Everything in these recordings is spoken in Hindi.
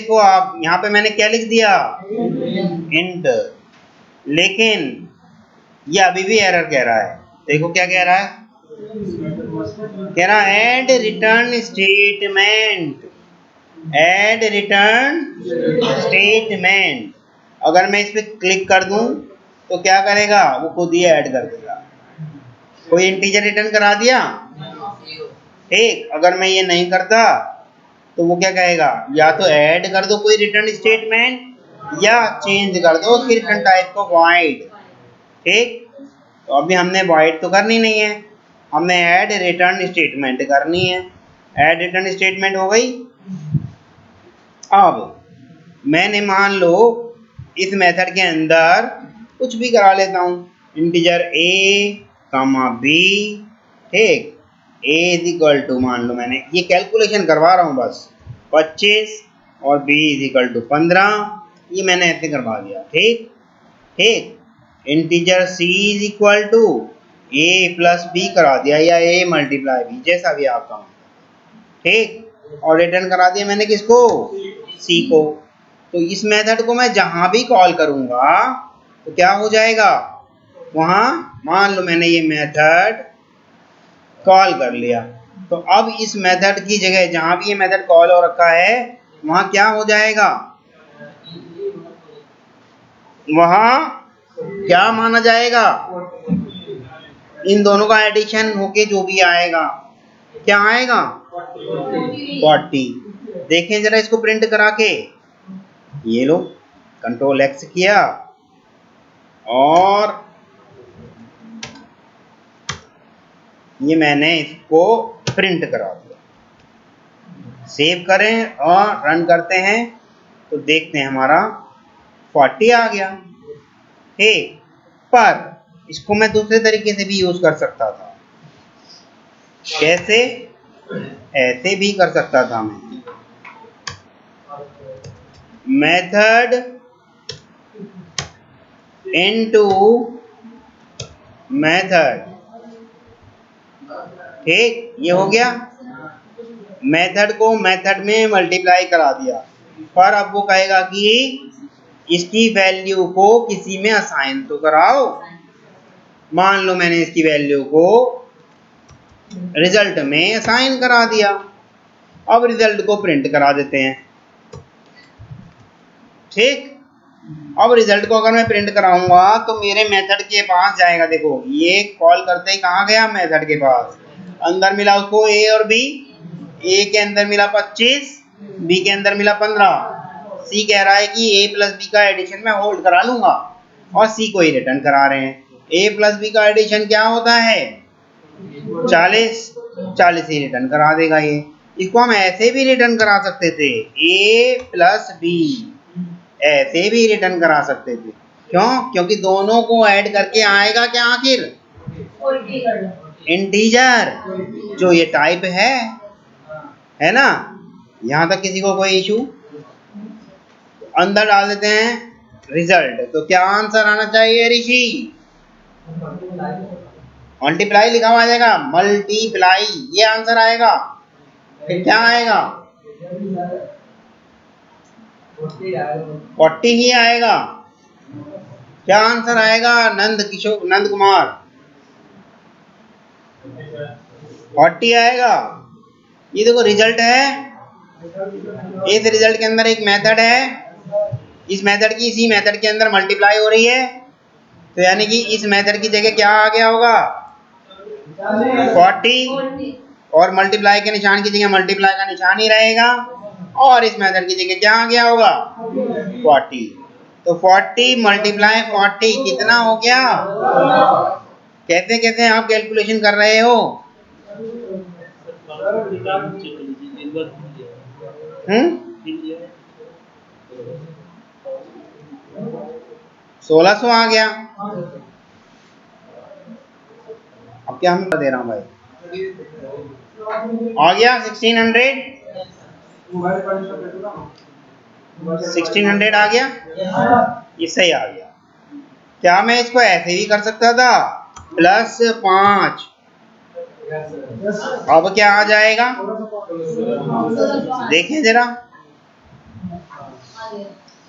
देखो आप यहाँ पे मैंने क्या लिख दिया, इंट, लेकिन ये अभी भी एरर कह रहा है। देखो क्या कह रहा है, कह रहा है add return statement, add return statement. अगर मैं इस पे क्लिक कर दूं तो क्या करेगा, वो खुद ही ऐड कर देगा। कोई इंटीजर रिटर्न करा दिया, ठीक। अगर मैं ये नहीं करता तो वो क्या कहेगा, या तो ऐड कर दो कोई रिटर्न स्टेटमेंट या चेंज कर दो उसकी रिटर्न टाइप को वॉइड, ठीक। तो अभी हमने वॉइड तो करनी नहीं है, हमने ऐड रिटर्न स्टेटमेंट करनी है। ऐड रिटर्न स्टेटमेंट हो गई। अब मैंने मान लो इस मेथड के अंदर कुछ भी करा लेता हूँ, इंटीजर a, b, ठीक। a इज इक्वल टू, मान लो मैंने ये कैलकुलेशन करवा रहा हूँ बस, 25 और b इज इक्वल टू 15, ये मैंने ऐसे करवा दिया, ठीक ठीक। Integer c is equal to a plus b करा दिया, या a मल्टीप्लाई b, जैसा भी आपका, ठीक। और रिटर्न करा दिया मैंने किसको, c को। तो इस मेथड को मैं जहां भी कॉल करूंगा तो क्या हो जाएगा, वहां मान लो मैंने ये मेथड कॉल कर लिया, तो अब इस मेथड की जगह जहां भी ये मेथड कॉल हो रखा है वहां क्या हो जाएगा, वहां क्या माना जाएगा, इन दोनों का एडिशन होके जो भी आएगा क्या आएगा, 40। देखें जरा इसको प्रिंट करा के, ये लो कंट्रोल एक्स किया और ये मैंने इसको प्रिंट करा दिया। सेव करें और रन करते हैं तो देखते हैं हमारा 40 आ गया, ठीक। पर इसको मैं दूसरे तरीके से भी यूज कर सकता था। कैसे, ऐसे भी कर सकता था मैं, मेथड इनटू मेथड, ठीक। ये हो गया, मेथड को मेथड में मल्टीप्लाई करा दिया, पर अब वो कहेगा कि इसकी वैल्यू को किसी में असाइन तो कराओ। मान लो मैंने इसकी वैल्यू को रिजल्ट में असाइन करा दिया, अब रिजल्ट को प्रिंट करा देते हैं, ठीक। अब रिजल्ट को अगर मैं प्रिंट कराऊंगा तो मेरे मेथड के पास जाएगा, देखो ये कॉल करते ही कहाँ गया, मेथड के पास, अंदर मिला उसको a और b, a के अंदर मिला 25, b के अंदर मिला 15, c कह रहा है कि a प्लस b का एडिशन मैं होल्ड करा लूंगा और c को ही रिटर्न करा रहे हैं। a प्लस b का एडिशन क्या होता है, 40, 40 ही रिटर्न करा देगा ये। इसको हम ऐसे भी रिटर्न करा सकते थे, a प्लस b, ऐसे भी रिटर्न करा सकते थे। क्यों, क्योंकि दोनों को ऐड करके आएगा क्या आखिर, इंटीजर, जो ये टाइप है ना। यहां तक किसी को कोई इशू, अंदर डाल देते हैं रिजल्ट, तो क्या आंसर आना चाहिए ऋषि, मल्टीप्लाई लिखा हुआ आ जाएगा, मल्टीप्लाई, ये आंसर आएगा। फिर क्या आएगा, 40 ही आएगा। क्या आंसर आएगा नंद कुमार, 40 आएगा। ये देखो रिजल्ट है, इस रिजल्ट के अंदर एक मेथड है, इस मेथड की इसी मेथड के अंदर मल्टीप्लाई हो रही है, तो यानी कि इस मेथड की जगह क्या आ गया होगा, 40, और मल्टीप्लाई के निशान की जगह मल्टीप्लाई का निशान ही रहेगा, और इस मेथड की जगह क्या आ गया होगा, 40। तो 40 मल्टीप्लाई 40 कितना हो गया, कैसे कैसे आप कैलकुलेशन कर रहे हो, 1600 आ गया। अब क्या हम दे रहा हूं भाई, आ गया 1600 आ गया, ये सही आ गया। क्या मैं इसको ऐसे ही कर सकता था, +5, अब क्या आ जाएगा, देखें जरा,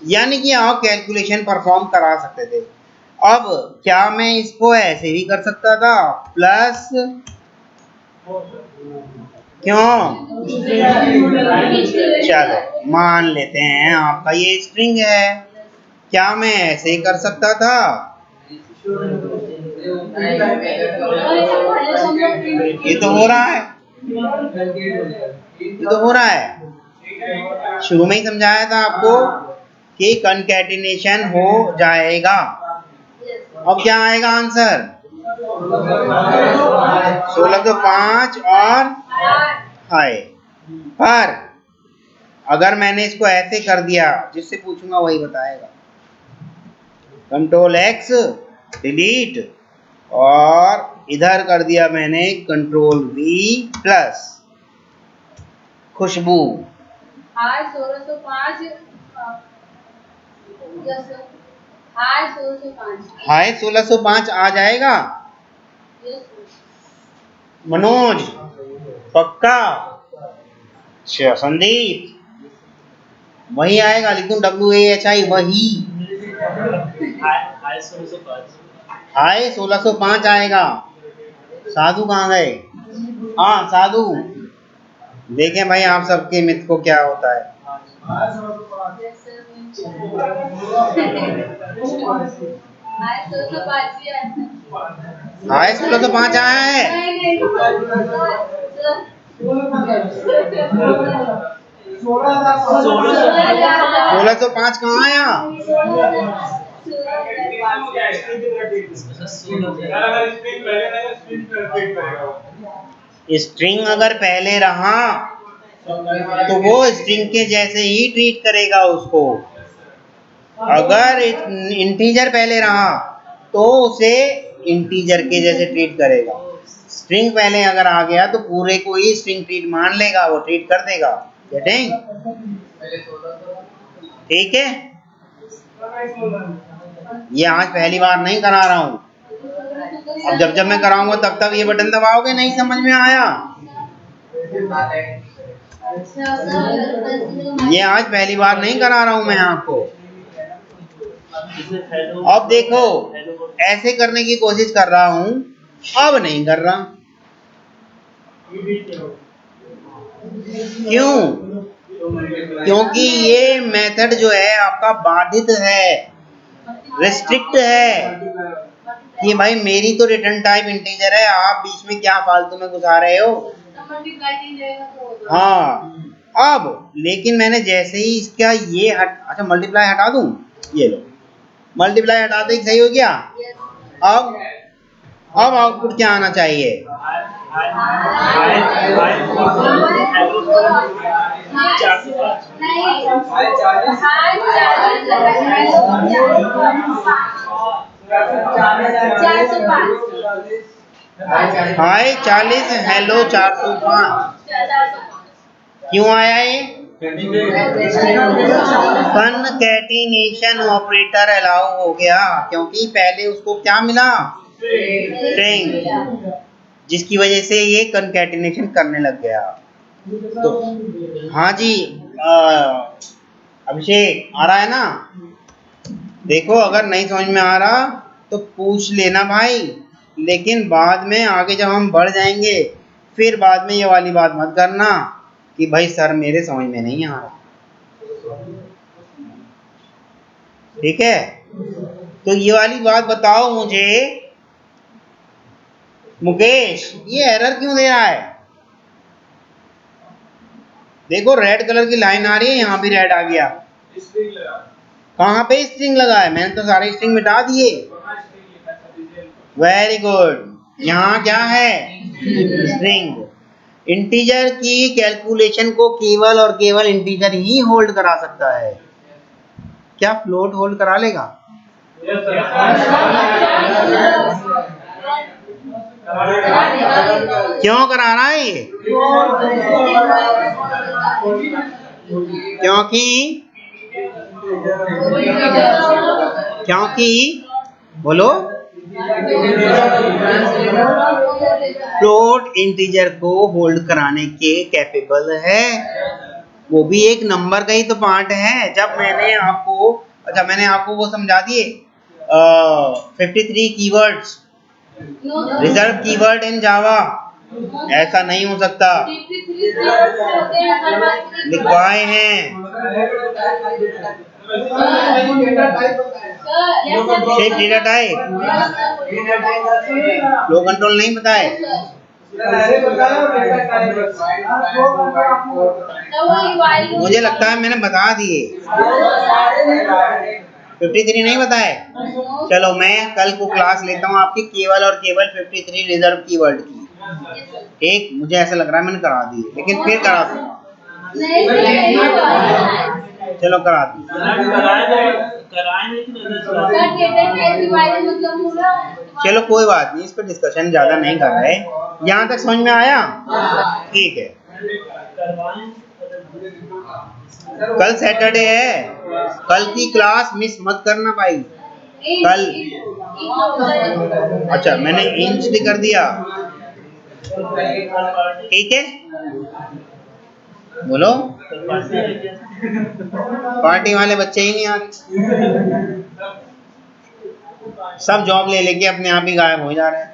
यानी कि आप कैलकुलेशन परफॉर्म करा सकते थे। अब क्या मैं इसको ऐसे भी कर सकता था प्लस, क्यों? चलो मान लेते हैं आपका ये स्ट्रिंग है, क्या मैं ऐसे ही कर सकता था? ये तो हो रहा है, ये तो हो रहा है। शुरू में ही समझाया था आपको कि कंकैटिनेशन हो जाएगा। अब क्या आएगा आंसर? 1605 और हाय। पर अगर मैंने इसको ऐसे कर दिया, जिससे पूछूंगा वही बताएगा, कंट्रोल एक्स डिलीट, और इधर कर दिया मैंने कंट्रोल वी प्लस खुशबू। हाय 1605 हाय 1605 आ जाएगा मनोज? पक्का? अच्छा संदीप, वही आएगा, लिखूं WAHI वही। हाय 1605 आएगा। साधु कहाँ गए? हाँ साधु, देखें भाई आप सबके मित्र को क्या होता है। हाय 1605 आया है। 1605 कहाँ आया? स्ट्रिंग अगर पहले रहा तो वो स्ट्रिंग के जैसे ही ट्रीट करेगा उसको। अगर इंटीजर पहले रहा तो उसे इंटीजर के जैसे ट्रीट करेगा। स्ट्रिंग पहले अगर आ गया तो पूरे को ही स्ट्रिंग ट्रीट मान लेगा, वो ट्रीट कर देगा। गेटिंग? ठीक है, ये आज पहली बार नहीं करा रहा हूं, अब जब जब मैं कराऊंगा तब तक ये बटन दबाओगे। नहीं समझ में आया? ये आज पहली बार नहीं करा रहा हूं मैं आपको। अब देखो, ऐसे करने की कोशिश कर रहा हूं, अब नहीं कर रहा। क्यों? क्योंकि ये मेथड जो है आपका बाधित है, रिस्ट्रिक्ट है कि भाई मेरी तो रिटर्न टाइप इंटीजर है, आप बीच में क्या फालतू में घुसा रहे हो। हाँ, अब लेकिन मैंने जैसे ही इसका ये अच्छा मल्टीप्लाई हटा दूं, ये लो मल्टीप्लाई हटा दे, सही हो गया। अब आउटपुट क्या आना चाहिए? हाय 40 हेलो 405 क्यों आया ये? कनकैटिनेशन ऑपरेटर अलाउ हो गया, क्योंकि पहले उसको क्या मिला? स्ट्रिंग, जिसकी वजह से ये कनकैटिनेशन करने लग गया। तो हाँ जी अभिषेक, आ रहा है ना? देखो अगर नहीं समझ में आ रहा तो पूछ लेना भाई, लेकिन बाद में आगे जब हम बढ़ जाएंगे फिर बाद में ये वाली बात मत करना कि भाई सर मेरे समझ में नहीं आ रहा। ठीक है, तो ये वाली बात बताओ मुझे मुकेश, ये एरर क्यों दे रहा है? देखो रेड कलर की लाइन आ रही है, यहाँ भी रेड आ गया। कहाँ पे स्ट्रिंग लगा है? मैंने तो सारे स्ट्रिंग मिटा दिए। वेरी गुड, यहाँ क्या है? स्ट्रिंग। इंटीजर की कैलकुलेशन को केवल और केवल इंटीजर ही होल्ड करा सकता है। क्या फ्लोट होल्ड करा लेगा? क्यों करा रहा है ये? क्योंकि बोलो, फ्लोट इंटीजर को होल्ड कराने के कैपेबल है। वो भी एक नंबर का ही तो पार्ट है। जब मैंने आपको वो समझा दिए 53 कीवर्ड्स रिजर्व कीवर्ड इन जावा, ऐसा नहीं हो सकता। लिखवाए हैं सिर्फ डेटा टाइप, फ्लो कंट्रोल नहीं बताए। मुझे लगता है मैंने बता दिए, 53 नहीं बताए। चलो मैं कल को क्लास लेता हूँ आपकी केवल और केवल 53 रिजर्व कीवर्ड की। एक मुझे ऐसा लग रहा है मैंने करा दी, लेकिन फिर करा दी। चलो करा दी। चलो कोई बात नहीं, इस पर डिस्कशन ज्यादा नहीं कर रहे। यहाँ तक समझ में आया? ठीक है। कल सैटरडे है, कल की क्लास मिस मत करना भाई। कल अच्छा मैंने इंच भी कर दिया, ठीक है। बोलो, पार्टी वाले बच्चे ही नहीं आते, सब जॉब ले लेके अपने आप ही गायब हो जा रहे हैं।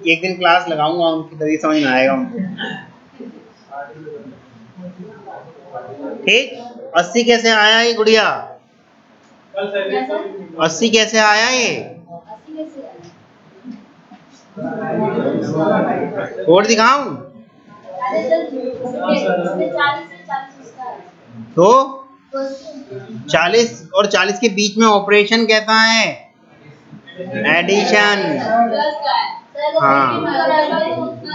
एक दिन क्लास लगाऊंगा उनकी, तभी समझ में आएगा उनको। ठीक। 80 कैसे आया ये गुड़िया? 80 कैसे आया ये? और दिखाऊं तो 40 और 40 के बीच में ऑपरेशन कैसा है? एडिशन। हाँ,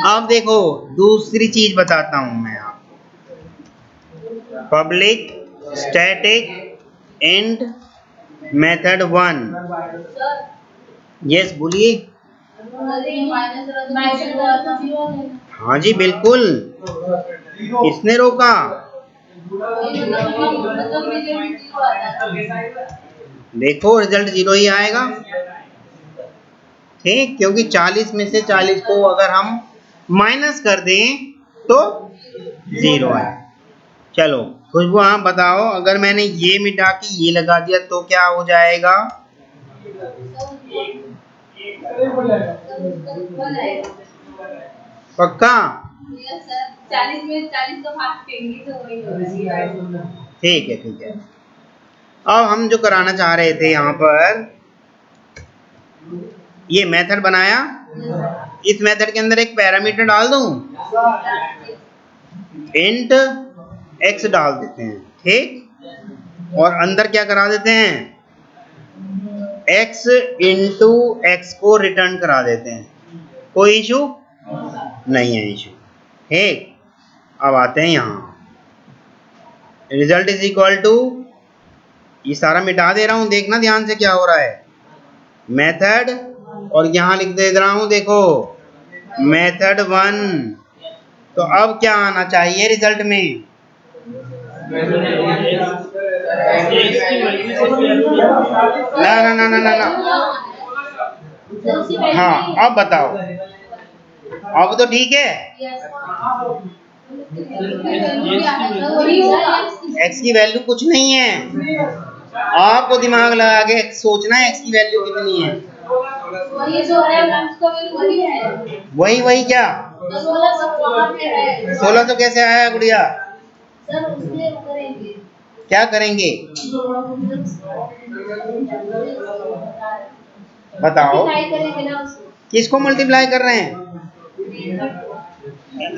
अब देखो दूसरी चीज बताता हूं मैं आपको। Public static int method 1। Yes बोलिए। हाँ जी बिल्कुल, किसने रोका? देखो रिजल्ट 0 ही आएगा, ठीक, क्योंकि 40 में से 40 को अगर हम माइनस कर दें तो 0 आए। चलो खुशबू आप बताओ, अगर मैंने ये मिटा के ये लगा दिया तो क्या हो जाएगा? पक्का? 40 में 40 को भाग देंगे तो वही होगा। ठीक है ठीक है। अब हम जो कराना चाह रहे थे यहाँ पर, ये मेथड बनाया, इस मेथड के अंदर एक पैरामीटर डाल दूं, इंट x डाल देते हैं, ठीक, और अंदर क्या करा देते हैं? x इंटू एक्स को रिटर्न करा देते हैं। कोई इशू नहीं है, इशू, ठीक। अब आते हैं यहाँ, रिजल्ट इज इक्वल टू, ये सारा मिटा दे रहा हूं, देखना ध्यान से क्या हो रहा है, मेथड, और यहां लिख दे रहा हूं देखो मेथड 1। तो अब क्या आना चाहिए रिजल्ट में? ना ना ना ना ना ना, हाँ अब बताओ, अब तो ठीक है। x की वैल्यू कुछ नहीं है, आपको दिमाग लगा के सोचना है x की वैल्यू कितनी है। वही क्या 1600 कैसे आया गुड़िया? क्या करेंगे बताओ? किसको मल्टीप्लाई कर रहे हैं?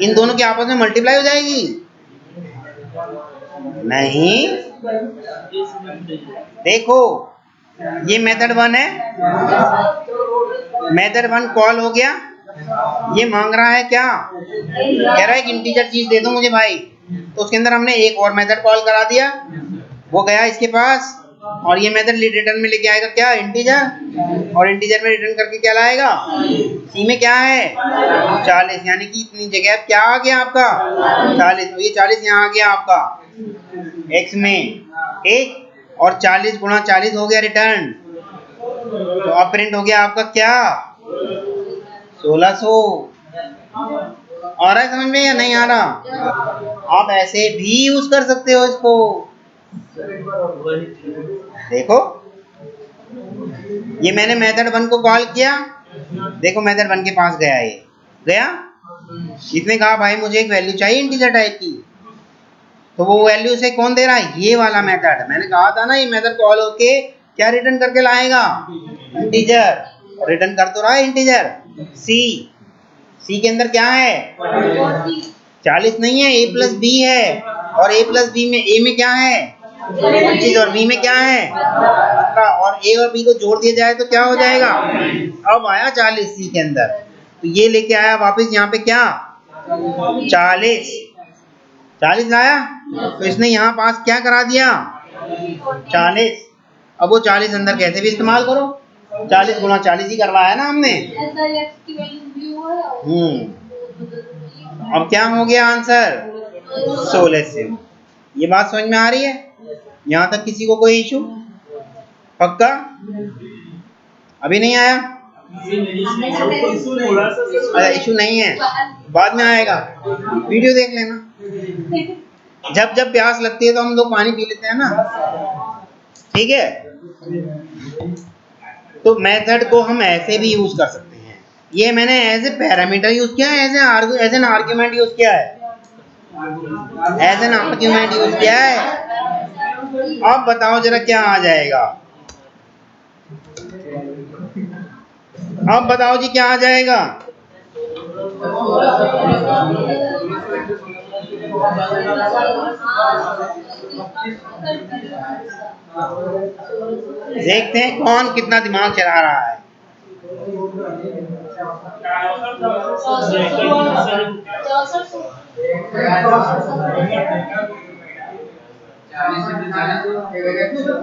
इन दोनों के आपस में मल्टीप्लाई हो जाएगी? नहीं, देखो ये मेथड 1 है, मेथड 1 कॉल हो गया, ये मांग रहा है क्या? कह रहा है कि इंटीजर चीज दे दो मुझे भाई, तो उसके अंदर हमने एक और मेथड कॉल करा दिया, वो गया इसके पास, और ये मेथड रिटर्न में लेके आएगा क्या? इंटीजर, और इंटीजर में रिटर्न करके क्या लाएगा? सी में क्या है? 40, यानी कि इतनी जगह क्या आ गया आपका? 40, ये 40 यहाँ आ गया आपका x में, ठीक, और 40 गुणा 40 हो गया रिटर्न, तो अब प्रिंट हो गया आपका क्या? 1600। आ रहा है समझ में या नहीं आ रहा? आप ऐसे भी यूज कर सकते हो इसको। देखो ये मैंने मेथड 1 को कॉल किया, देखो मेथड 1 के पास गया, ये गया, इसने कहा भाई मुझे एक वैल्यू चाहिए इंटीजर टाइप की, तो वो वैल्यू से कौन दे रहा है, ये वाला मेथड। मैंने कहा था ना ये मेथड कॉल होके क्या रिटर्न करके लाएगा, इंटीजर। रिटर्न कर तो रहा है इंटीजर। सी के अंदर क्या है, 40 नहीं है, a प्लस बी है, और a प्लस बी में a में क्या है 25 और b में क्या है 15, और a और b को जोड़ दिया जाए तो क्या हो जाएगा, अब आया 40 सी के अंदर, तो ये लेके आया वापस यहाँ पे क्या 40 लाया, तो इसने यहाँ पास क्या करा दिया 40। अब वो 40 अंदर कैसे भी इस्तेमाल करो, 40 गुणा 40 ही करवाया ना हमने। अब क्या हो गया आंसर 16 से। ये बात समझ में आ रही है, यहाँ तक किसी को कोई इशू, पक्का अभी नहीं आया, इशू नहीं है, बाद में आएगा, वीडियो देख लेना। जब जब प्यास लगती है तो हम लोग पानी पी लेते हैं ना, ठीक है। तो मेथड को हम ऐसे भी यूज कर सकते हैं, ये मैंने एज ए पैरामीटर यूज किया है, एज एन आर्ग्यूमेंट यूज किया है, एज एन आर्ग्यूमेंट यूज किया है। अब बताओ जरा क्या आ जाएगा, अब बताओ जी क्या आ जाएगा, देखते हैं कौन कितना दिमाग चला रहा है।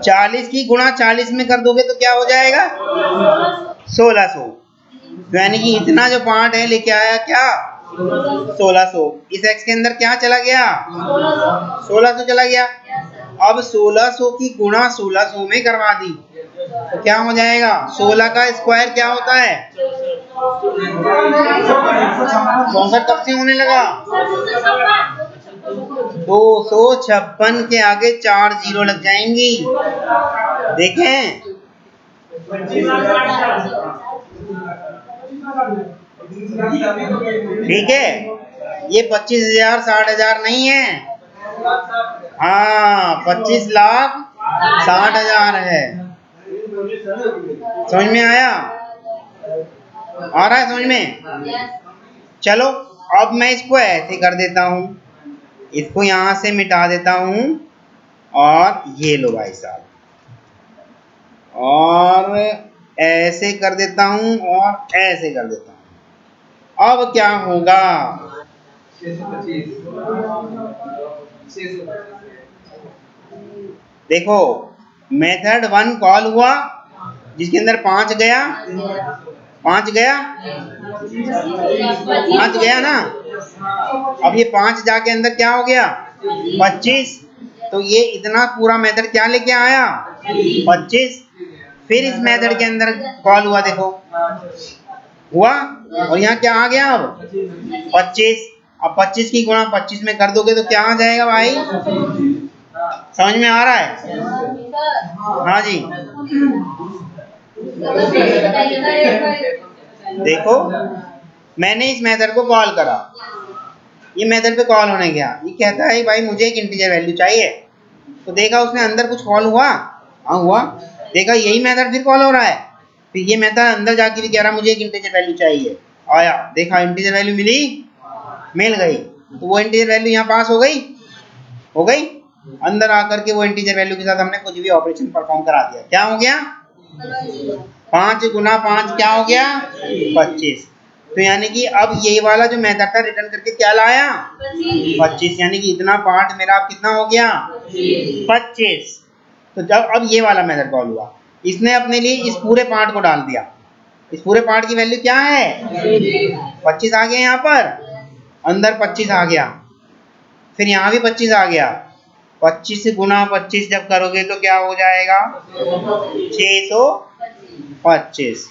40 की गुणा 40 में कर दोगे तो क्या हो जाएगा 1600, यानी कि इतना जो पार्ट है लेके आया क्या 1600। इस x के अंदर क्या चला गया 1600 चला गया। अब 1600 की गुणा 1600 में करवा दी तो क्या हो जाएगा, 16 का स्क्वायर क्या होता है 64, कब से होने लगा 256 के आगे 4 जीरो लग जाएंगी, देखें ठीक है। ये 25,000 60,000 नहीं है, हाँ 25,60,000 है। समझ में आया, आ रहा है समझ में। चलो अब मैं इसको ऐसे कर देता हूँ, इसको यहाँ से मिटा देता हूँ, और ये लो भाई साहब, और ऐसे कर देता हूँ और ऐसे कर देता हूँ। अब क्या होगा 625, देखो मेथड 1 कॉल हुआ जिसके अंदर 5 गया, 5 गया, 5 गया ना। अब ये 5 जाके अंदर क्या हो गया 25, तो ये इतना पूरा मेथड क्या लेके आया 25। फिर इस मेथड के अंदर कॉल हुआ, देखो हुआ, और यहाँ क्या आ गया अब 25। अब 25 की गुणा 25 में कर दोगे तो क्या आ जाएगा भाई, समझ में आ रहा है, हाँ जी। देखो मैंने इस मेथड को कॉल करा, ये मेथड पे कॉल होने गया, ये कहता है भाई मुझे एक इंटीजर वैल्यू चाहिए, तो देखा उसने अंदर कुछ कॉल हुआ, हाँ हुआ, देखा यही मेथड फिर कॉल हो रहा है, फिर ये मेथड अंदर जाके भी कह रहा मुझे एक इंटीजर वैल्यू चाहिए, आया, देखा इंटीजर वैल्यू मिली, मिल गई, तो वो इंटीजर वैल्यू यहाँ पास हो गई, हो गई। अंदर आकर के वो इंटीजर वैल्यू के साथ हमने कुछ भी ऑपरेशन परफॉर्म करा दिया, क्या हो गया 5 गुना 5 क्या हो गया 25। तो यानी कि अब ये वाला जो मेथड था रिटर्न करके क्या लाया 25, यानी कि इतना पार्ट मेरा अब कितना हो गया 25। तो जब अब ये वाला मेथड कॉल हुआ, इसने अपने लिए इस पूरे पार्ट को डाल दिया, इस पूरे पार्ट की वैल्यू क्या है 25 आ गया, यहाँ पर अंदर 25 आ गया, फिर यहाँ भी 25 आ गया, 25 गुना 25 जब करोगे तो क्या हो जाएगा 625।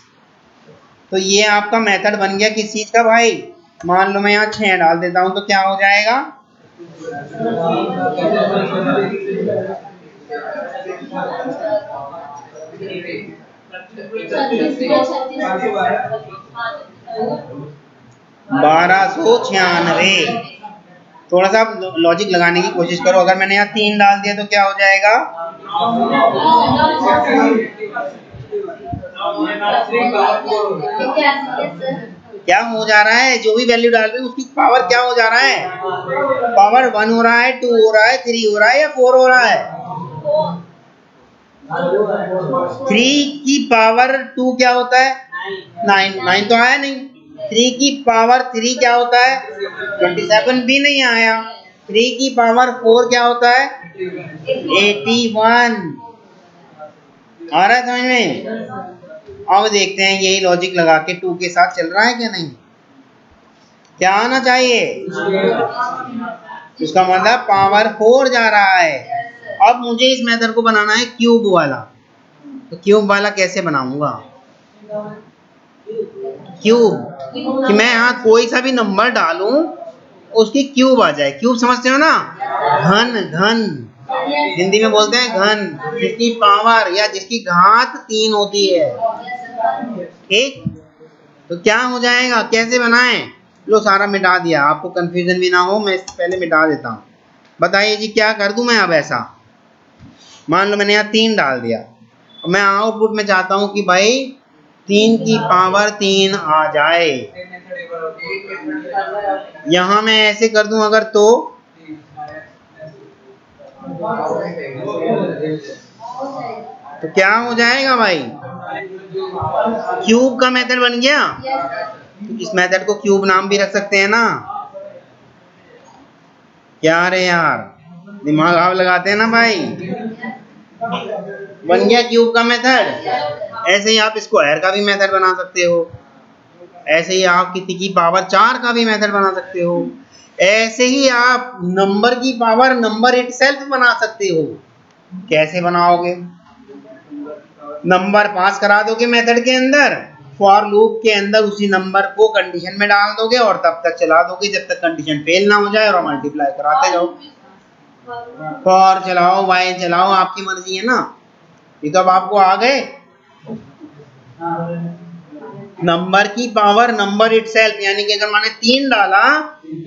तो ये आपका मेथड बन गया किस चीज का भाई, मान लो मैं यहाँ 6 डाल देता हूँ तो क्या हो जाएगा बारह सौ छियानवे। थोड़ा सा लॉजिक लगाने की कोशिश करो। अगर मैंने यहाँ 3 डाल दिया तो क्या हो जाएगा? क्या हो जा रहा है? जो भी वैल्यू डाल रही हूँ उसकी पावर क्या हो जा रहा है? पावर 1 हो रहा है, 2 हो रहा है, 3 हो रहा है या 4 हो रहा है? 3 की पावर 2 क्या होता है? 9। 9 तो आया नहीं। 3 की पावर 3 क्या होता है? 27 भी नहीं आया। 3 की पावर 4 क्या होता है? 81। आ रहा है समझ में? अब देखते हैं यही लॉजिक लगा के 2 के साथ चल रहा है क्या नहीं। क्या आना चाहिए? इसका मतलब पावर 4 जा रहा है। अब मुझे इस मेथड को बनाना है क्यूब वाला। तो क्यूब वाला कैसे बनाऊंगा? क्यूब कि मैं यहाँ कोई सा भी नंबर डालूं उसकी क्यूब आ जाए। क्यूब समझते हो ना? घन। घन हिंदी में बोलते हैं घन, जिसकी पावर या जिसकी घात 3 होती है। ठीक, तो क्या हो जाएगा? कैसे बनाएं? लो सारा मिटा दिया, आपको कंफ्यूजन भी ना हो, मैं इससे पहले मिटा देता हूँ। बताइए जी क्या कर दूं मैं अब ऐसा? मान लो मैंने यहाँ 3 डाल दिया, मैं आउटपुट में चाहता हूँ कि भाई 3 की पावर 3 आ जाए। यहाँ मैं ऐसे कर दूं अगर तो क्या हो जाएगा भाई? क्यूब का मेथड बन गया। इस मेथड को क्यूब नाम भी रख सकते हैं ना। क्या रे यार, दिमाग आप लगाते हैं ना भाई। बन गया क्यूब का मेथड। ऐसे ही आप स्क्वायर का भी मेथड बना सकते हो। ऐसे ही आप किसी की पावर 4 का भी मेथड बना सकते हो। ऐसे ही आप नंबर की पावर नंबर इटसेल्फ बना सकते हो। कैसे बनाओगे? नंबर पास करा दोगे मेथड के अंदर, फॉर लूप के अंदर उसी नंबर को कंडीशन में डाल दोगे और तब तक चला दोगे जब तक कंडीशन फेल ना हो जाए और मल्टीप्लाई कराते जाओ। फॉर चलाओ, वाई चलाओ, आपकी मर्जी है ना। ये तो अब आपको आ गए। नंबर की पावर नंबर इटसेल्फ, यानी कि अगर मैंने 3 डाला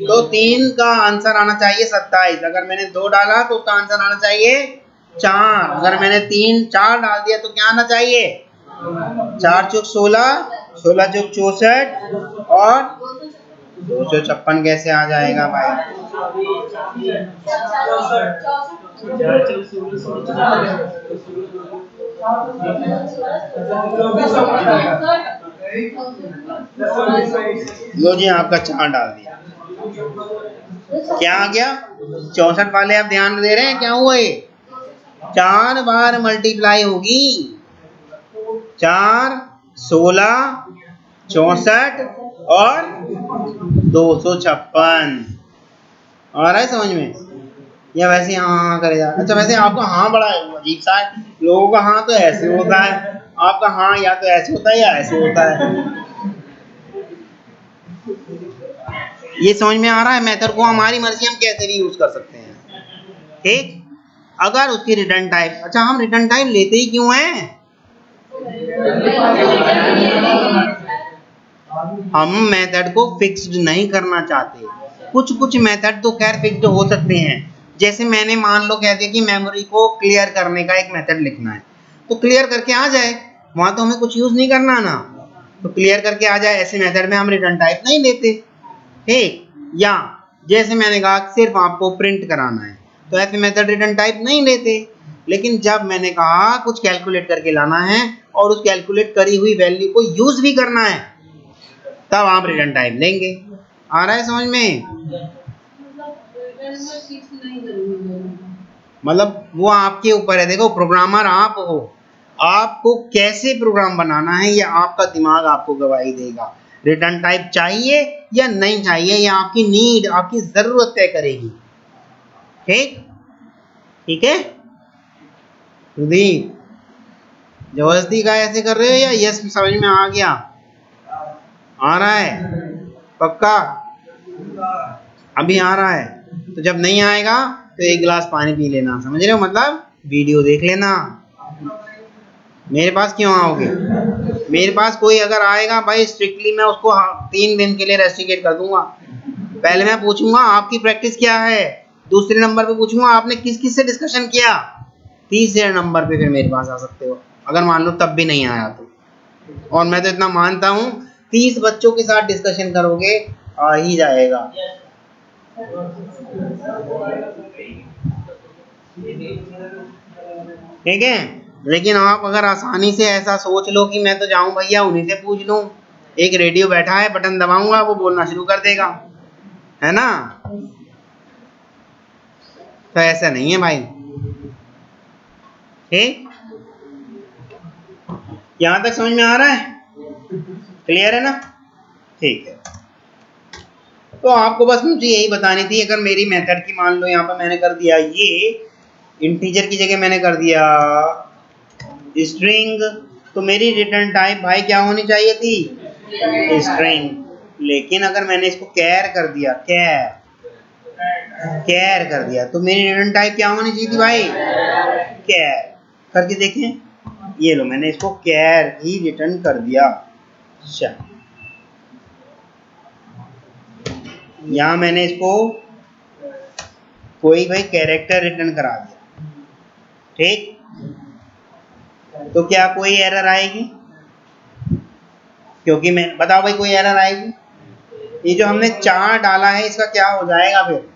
तो 3 का आंसर आना चाहिए 27। अगर मैंने 2 डाला तो उसका आंसर आना चाहिए 4। अगर मैंने 4 डाल दिया तो क्या आना चाहिए? 4 चौक 16, 16 चौक 64 और 256 कैसे आ जाएगा भाई? लो जी आपका 4 डाल दिया, क्या आ गया? 64 वाले आप ध्यान दे रहे हैं? क्या हुआ? ये 4 बार मल्टीप्लाई होगी। 4, 16, 64 और 256। आ रहा है समझ में? या वैसे हाँ करेगा? अच्छा वैसे आपका हाँ बड़ा अजीब सा है। लोगों का हाँ तो ऐसे होता है, आपका हाँ या तो ऐसे होता है या ऐसे होता है। ये समझ में आ रहा है? मेथड को हमारी मर्जी हम कैसे भी यूज कर सकते हैं। ठीक, अगर उसकी रिटर्न टाइप, अच्छा हम रिटर्न टाइप लेते ही क्यों हैं? हम मेथड को फिक्स्ड नहीं करना चाहते। कुछ मेथड तो खैर फिक्स्ड हो सकते हैं। जैसे मैंने मान लो कह दिया कि मेमोरी को क्लियर करने का एक मेथड लिखना है, तो क्लियर करके आ जाए, वहां तो हमें कुछ यूज नहीं करना ना, तो क्लियर करके आ जाए। ऐसे मेथड में हम रिटर्न टाइप नहीं लेते। ठीक, या जैसे मैंने कहा सिर्फ आपको प्रिंट कराना है, तो ऐसे मेथड रिटर्न टाइप नहीं लेते। लेकिन जब मैंने कहा कुछ कैलकुलेट करके लाना है और उस कैलकुलेट करी हुई वैल्यू को यूज भी करना है, तब आप रिटर्न टाइप लेंगे। आ रहा है समझ में? मतलब वो आपके ऊपर है। देखो प्रोग्रामर आप हो, आपको कैसे प्रोग्राम बनाना है या आपका दिमाग आपको गवाही देगा। रिटर्न टाइप चाहिए या नहीं चाहिए, या आपकी नीड, आपकी जरूरत तय करेगी। ठीक, ठीक है। सुदीप जबरदस्ती का ऐसे कर रहे हो या यस समझ में आ गया? आ रहा है पक्का? अभी आ रहा है? तो जब नहीं आएगा तो एक गिलास पानी पी लेना, समझ रहे हो, मतलब वीडियो देख लेना। मेरे पास क्यों आओगे? मेरे पास कोई अगर आएगा भाई स्ट्रिक्टली मैं उसको 3 दिन के लिए रेस्ट्रिकेट कर दूंगा। पहले मैं पूछूंगा आपकी प्रैक्टिस क्या है, दूसरे नंबर पे पूछूंगा आपने किस किस से डिस्कशन किया, तीसरे नंबर पे फिर मेरे पास आ सकते हो अगर मान लो तब भी नहीं आया तो। और मैं तो इतना मानता हूँ 30 बच्चों के साथ डिस्कशन करोगे आ ही जाएगा। ठीक है, लेकिन आप अगर आसानी से ऐसा सोच लो कि मैं तो जाऊं भैया उन्हीं से पूछ लूं, एक रेडियो बैठा है बटन दबाऊंगा वो बोलना शुरू कर देगा, है ना, तो ऐसा नहीं है भाई। ठीक, यहां तक समझ में आ रहा है? क्लियर है ना? ठीक है, तो आपको बस मुझे यही बतानी थी। अगर मेरी मेथड की मान लो यहाँ पर मैंने कर दिया ये इंटीजर की जगह मैंने कर दिया स्ट्रिंग, तो मेरी रिटर्न टाइप भाई क्या होनी चाहिए थी? स्ट्रिंग। लेकिन अगर मैंने इसको कैर कर दिया, कैर कर दिया, तो मेरी रिटर्न टाइप क्या होनी चाहिए थी भाई? कैर। करके देखें, ये लो मैंने इसको कैर ही रिटर्न कर दिया। अच्छा, यहाँ मैंने इसको कोई भाई कैरेक्टर रिटर्न करा दिया। ठीक, तो क्या कोई एरर आएगी? क्योंकि मैं बताओ भाई कोई एरर आएगी? ये जो हमने 4 डाला है इसका क्या हो जाएगा फिर?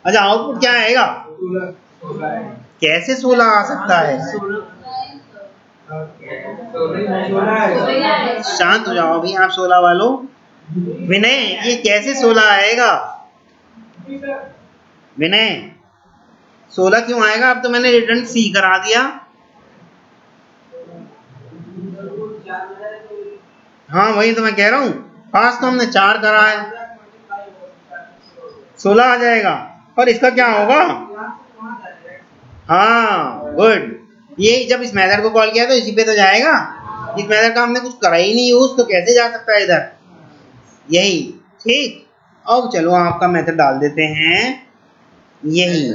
अच्छा, आउटपुट क्या आएगा? कैसे 16 आ सकता है? शांत हो जाओ अभी आप 16 वालों। विनय, ये कैसे 16 आएगा? विनय, 16 क्यों आएगा? अब तो मैंने रिटर्न सी करा दिया। हाँ वही तो मैं कह रहा हूँ, पास तो हमने 4 करा है, 16 आ जाएगा। और इसका क्या होगा? हाँ गुड, ये जब इस मेथड को कॉल किया तो इसी पे तो जाएगा। इस मेथड का हमने कुछ करा ही नहीं यूज, तो कैसे जा सकता है इधर? यही। ठीक, अब चलो आपका मेथड डाल देते हैं यही।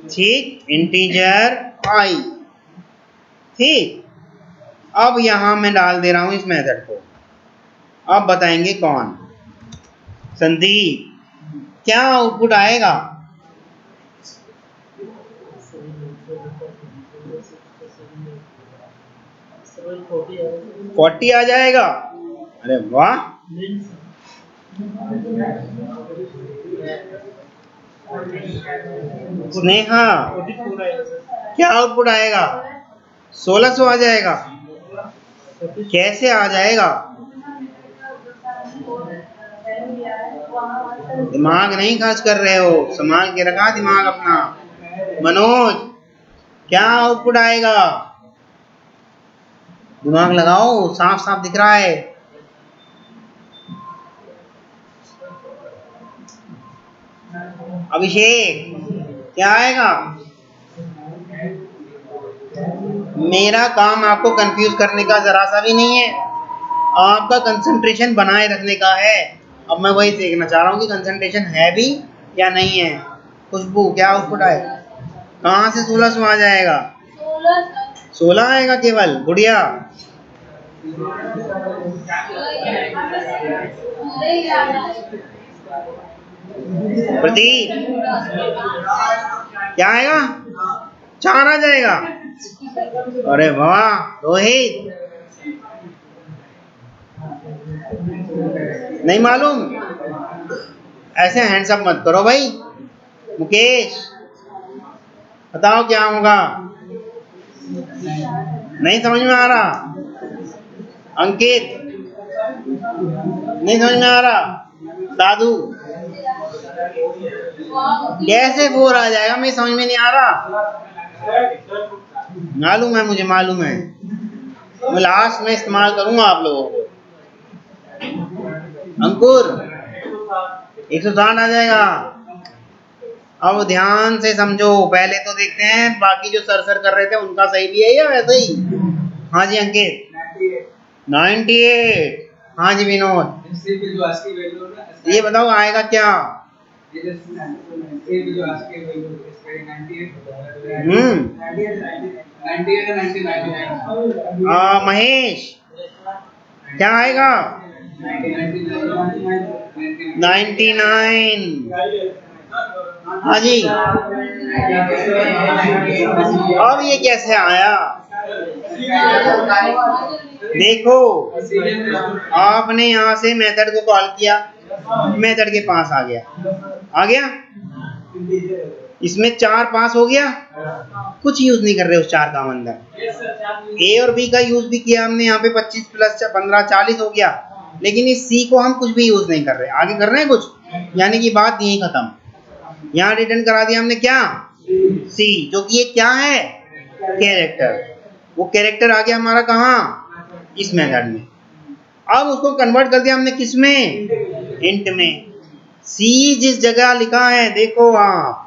ठीक, इंटीजर आई। ठीक, अब यहां मैं डाल दे रहा हूं इस मेथड को। अब बताएंगे कौन? संदीप। क्या आउटपुट आएगा? फोर्टी आ जाएगा। अरे वाह, स्नेहा क्या आउटपुट आएगा? 1600 आ जाएगा। कैसे आ जाएगा? दिमाग नहीं खर्च कर रहे हो, संभाल के रखा दिमाग अपना। मनोज, क्या आउटपुट आएगा? दिमाग लगाओ, साफ साफ दिख रहा है। अभिषेक, क्या आएगा? मेरा काम आपको कंफ्यूज करने का जरा सा भी नहीं है, आपका कंसंट्रेशन बनाए रखने का है। अब मैं वही देखना चाह रहा हूँ कि कंसंट्रेशन है भी या नहीं है। खुशबू, क्या आउटपुट आए? कहाँ से 1600 आ जाएगा? 16 आएगा केवल। गुड़िया, प्रदीप, क्या आएगा? 4 आ जाएगा। अरे वाह, रोहित नहीं मालूम? ऐसे हैंड्स अप मत करो भाई। मुकेश, बताओ क्या होगा? नहीं समझ में आ रहा? अंकित, नहीं समझ में आ रहा? साधु, कैसे 4 आ जाएगा? मैं समझ में नहीं आ रहा। मालूम है मुझे, मालूम है, मैं लास्ट में इस्तेमाल करूंगा आप लोगों को। अंकुर, 160 आ जाएगा। अब ध्यान से समझो, पहले तो देखते हैं बाकी जो सर कर रहे थे उनका सही भी है या वैसे ही। हाँ जी अंकित, 98। हाँ जी विनोद, ये बताओ आएगा क्या? महेश क्या आएगा? 99। हाँ जी, अब ये कैसे आया? देखो, आपने यहाँ से मेथड को कॉल किया, मेथड के पास आ गया, इसमें 4 पास हो गया, कुछ यूज नहीं कर रहे उस 4 का अंदर। ए और बी का यूज भी किया हमने, यहाँ पे 25 प्लस 15 40 हो गया, लेकिन इस सी को हम कुछ भी यूज नहीं कर रहे, आगे कर रहे हैं कुछ, यानी कि बात यही खत्म। यहाँ रिटर्न करा दिया हमने क्या? सी, जो कि ये क्या है? कैरेक्टर। वो कैरेक्टर आ गया हमारा कहाँ? इस मेथड में। अब उसको कन्वर्ट कर दिया हमने किस में? इंट में। सी जिस जगह लिखा है देखो आप,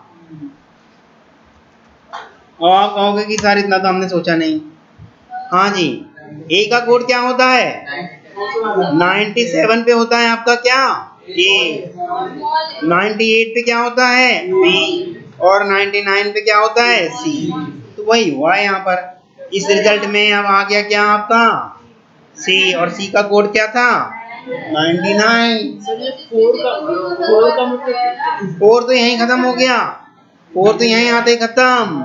और आप कहोगे कि सर इतना तो हमने सोचा नहीं। हाँ जी, ए का कोड क्या होता है? 97 पे होता है आपका क्या? ए। 98 पे क्या होता है? बी। और 99 पे क्या होता है? सी। तो वही हुआ है यहाँ पर। इस रिजल्ट में अब आ गया क्या आपका? सी, और सी का कोड क्या था? 99। 4 तो यहीं खत्म हो गया, 4 तो यहीं आते खत्म।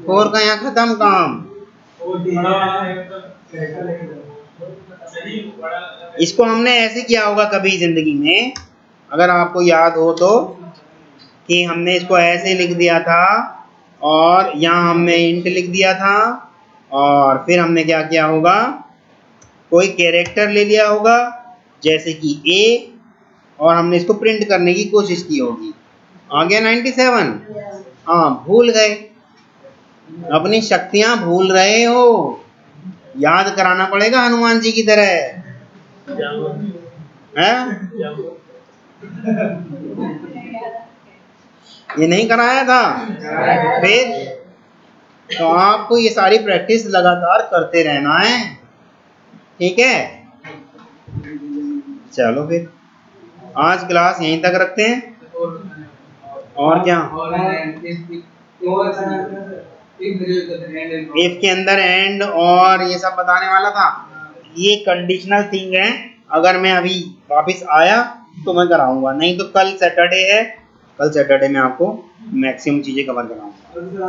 4 का यहाँ खत्म काम। इसको हमने ऐसे किया होगा कभी जिंदगी में, अगर आपको याद हो तो, कि हमने इसको ऐसे लिख दिया था और यहाँ हमने इंट लिख दिया था, और फिर हमने क्या किया होगा? कोई कैरेक्टर ले लिया होगा जैसे कि ए, और हमने इसको प्रिंट करने की कोशिश की होगी। आ गया 97? हाँ, भूल गए, अपनी शक्तियां भूल रहे हो, याद कराना पड़ेगा हनुमान जी की तरह है? ये नहीं कराया था? फिर तो आपको ये सारी प्रैक्टिस लगातार करते रहना है, ठीक है? चलो फिर आज क्लास यहीं तक रखते हैं, और क्या? इफ के अंदर एंड और ये सब बताने वाला था, ये कंडीशनल थिंग है। अगर मैं अभी वापस आया तो मैं कराऊंगा, नहीं तो कल सैटरडे है, कल सैटरडे में आपको मैक्सिमम चीजें कवर कराऊंगा।